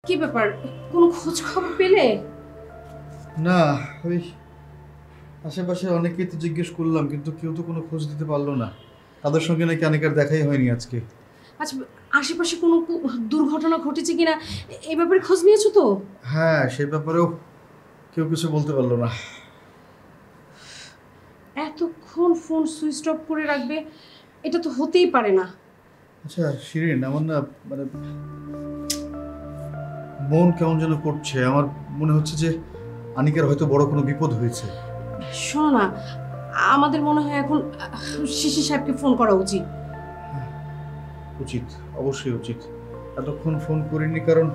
কি ব্যাপার, কোনো খোঁজ খবর পেলে? না, ওই আশেপাশে অনেকেই তো জিজ্ঞেস করলাম, কিন্তু কেউ তো কোনো খোঁজ দিতে পারলো না। তাদের সঙ্গে নাকি আনিকার দেখাই হয়নি আজকে। আচ্ছা, আশেপাশে কোনো দুর্ঘটনা ঘটেছে কিনা এই ব্যাপারে খোঁজ নিয়েছো তো? হ্যাঁ, সেই ব্যাপারেও কেউ কিছু বলতে পারলো না। এতক্ষণ ফোন সুইচ অফ করে রাখবে, এটা তো হতেই পারে না। আচ্ছা শিরিন, আমার না মানে মন কেমন যেন করছে। আমার মনে হচ্ছে যে আনিকার হয়তো বড় কোনো বিপদ হয়েছে। শোনো না, আমাদের মনে হয় এখন শিশির সাহেবকে ফোন করা উচিত। উচিত, অবশ্যই উচিত। এতক্ষণ ফোন করিনি কারণ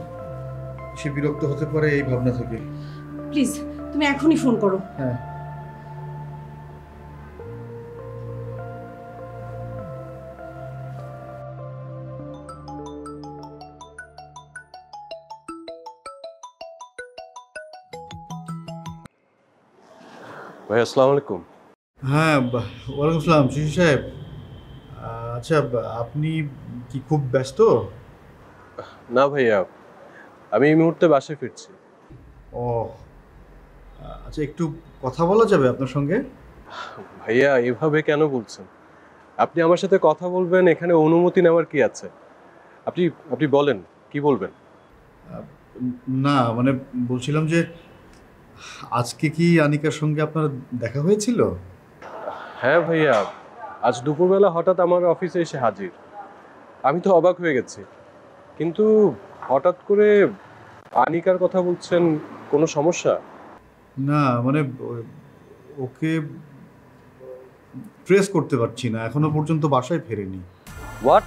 সে বিরক্ত হতে পারে এই ভাবনা থেকে। প্লিজ তুমি এখনই ফোন করো। হ্যাঁ। ভাই আসসালামু আলাইকুম। হ্যাঁ, ওয়ালাইকুম আসসালাম শিশির সাহেব। আচ্ছা, আপনি কি খুব ব্যস্ত? না ভাইয়া, আমি এই মুহূর্তে বাসায় ফিরছি। ও আচ্ছা, একটু কথা বলা যাবে আপনার সঙ্গে? ভাইয়া এভাবে কেন বলছেন? আপনি আমার সাথে কথা বলবেন, এখানে অনুমতি নেওয়ার কি আছে? আপনি আপনি বলেন কি বলবেন। না মানে বলছিলাম যে আজকে কি আনিকার সঙ্গে আপনার দেখা হয়েছিল? হ্যাঁ ভাইয়া, আজ দুপুরবেলা হঠাৎ আমার অফিসে এসে হাজির। আমি তো অবাক হয়ে গেছি, কিন্তু হঠাৎ করে আনিকার কথা বলছেন, কোনো সমস্যা? না মানে ওকে ট্রেস করতে পারছি না, এখনো পর্যন্ত বাসায় ফেরেনি। হোয়াট?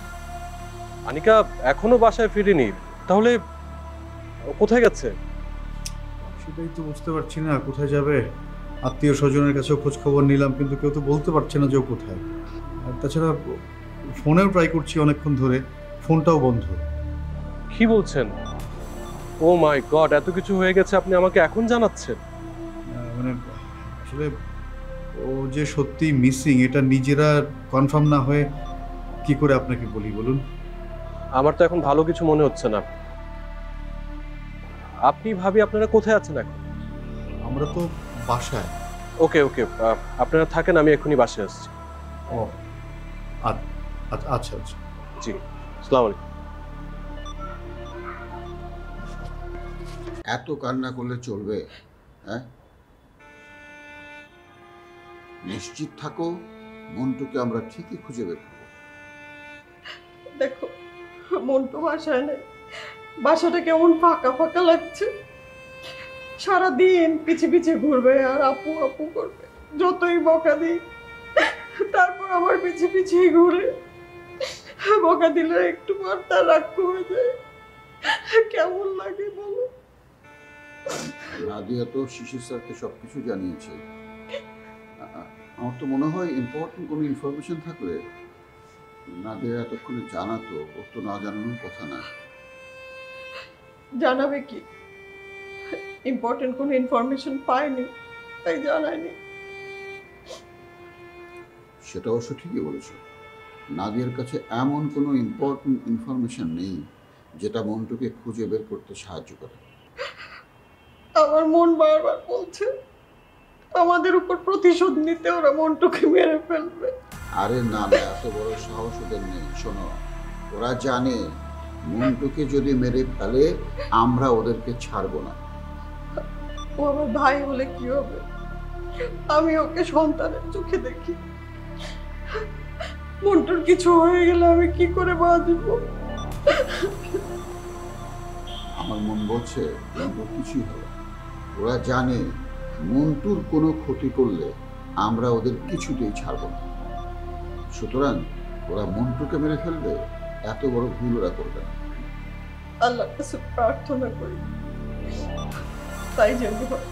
আনিকা এখনো বাসায় ফিরেনি? তাহলে ও কোথায় গেছে? সেটাই তো বুঝতে পারছি না কোথায় যাবে। আত্মীয় স্বজনের কাছেও খোঁজ খবর নিলাম, কিন্তু কেউ তো বলতে পারছে না যে ও কোথায়। আর তাছাড়া ফোনেও ট্রাই করছি অনেকক্ষণ ধরে, ফোনটাও বন্ধ। কি বলছেন? ও মাই গড, এত কিছু হয়ে গেছে আপনি আমাকে এখন জানাচ্ছেন? মানে আসলে ও যে সত্যি মিসিং এটা নিজেরা কনফার্ম না হয়ে কি করে আপনাকে বলি বলুন? আমার তো এখন ভালো কিছু মনে হচ্ছে না। আপনি ভাবি আপনারা কোথায় আছেন এখন? আমরা তো বাসায়। ওকে ওকে, আপনারা থাকেন, আমি এখনই বাসে আসছি। ও আচ্ছা আচ্ছা আচ্ছা। জি, আসসালামু আলাইকুম। এত কান্না করলে চলবে? হ্যাঁ, নিশ্চিত থাকো, মন্টুকে আমরা ঠিকই খুঁজে বের করবো। দেখো, মন্টু বাসায় নেই, বাসাটা কেমন ফাঁকা ফাঁকা লাগছে। সারাদিন পিছে পিছে ঘুরবে আর আপু আপু করবে, যতই বকা দিই তারপর আমার পিছে পিছেই ঘুরে। বকা দিলে একটু পর তার রাগ কমে যায়। কেমন লাগে বলো? নাদিয়া তো শিশির স্যারকে সবকিছু জানিয়েছে। আমার তো মনে হয় ইম্পর্টেন্ট কোনো ইনফরমেশন থাকলে নাদিয়া এতক্ষণে জানাতো, ওর তো না জানানোর কথা না। জানাবে কি? ইম্পর্টেন্ট কোনো ইনফরমেশন পাইনি তাই জানায়নি। সেটা অবশ্য ঠিকই বলেছ, নাদিয়ার কাছে এমন কোনো ইম্পর্টেন্ট ইনফরমেশন নেই যেটা মন্টুকে খুঁজে বের করতে সাহায্য করে। আমার মন বারবার বলছে আমাদের উপর প্রতিশোধ নিতে ওরা মন্টুকে মেরে ফেলবে। আরে না না, এত বড় সাহস ওদের নেই। শোনো, ওরা জানে মন্টুকে যদি মেরে ফেলে আমরা ওদেরকে ছাড়বো না। ও আমার ভাই হলে কি হবে? আমি ওকে সন্তানের চোখে দেখি। মন্টুর কিছু হয়ে গেলে আমি কি করে বাঁচবো? আমার মন বলছে মন্টুর কিছুই হবে। ওরা জানে মন্টুর কোনো ক্ষতি করলে আমরা ওদের কিছুতেই ছাড়ব না। সুতরাং ওরা মন্টুকে মেরে ফেলবে, এত বড় ভুল ওরা করবে না। আল্লাহর কাছে প্রার্থনা করি তাই যেন হয়।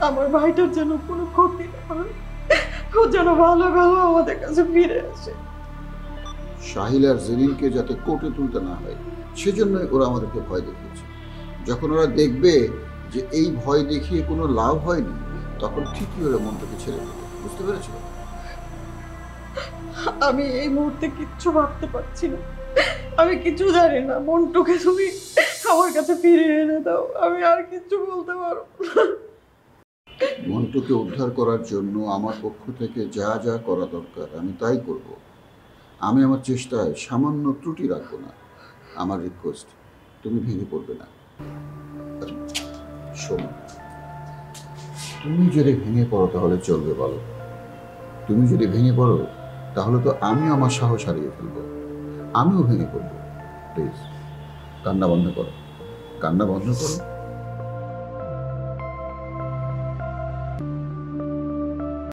আমার ভাইটার যেন কোনো ক্ষতি না হয়, ও যেন ভালো ভালো আমাদের কাছে ফিরে আসে। সাহিল আর জেরিনকে যাতে কোর্টে তুলতে না হয় সেজন্যই ওরা আমাদেরকে ভয় দেখিয়েছে। যখন ওরা দেখবে যে এই ভয় দেখিয়ে কোনো লাভ হয়নি, তখন ঠিকই ওরা মন্টুকে ছেড়ে দেবে। বুঝতে পেরেছো? আমি এই মুহূর্তে কিচ্ছু ভাবতে পারছি না, আমি কিছু জানি না। মন্টুকে তুমি আমার কাছে ফিরিয়ে এনে দাও, আমি আর কিচ্ছু বলতে পারবো না। মন্টুকে উদ্ধার করার জন্য আমার পক্ষ থেকে যা যা করা দরকার আমি তাই করব। আমি আমার চেষ্টায় সামান্য ত্রুটি রাখবো না। আমার রিকোয়েস্ট, তুমি ভেঙে পড়বে না। শোনো, তুমি যদি ভেঙে পড়ো তাহলে চলবে বলো? তুমি যদি ভেঙে পড়ো তাহলে তো আমিও আমার সাহস হারিয়ে ফেলবো, আমিও ভেঙে পড়বো। প্লিজ কান্না বন্ধ করো, কান্না বন্ধ করো।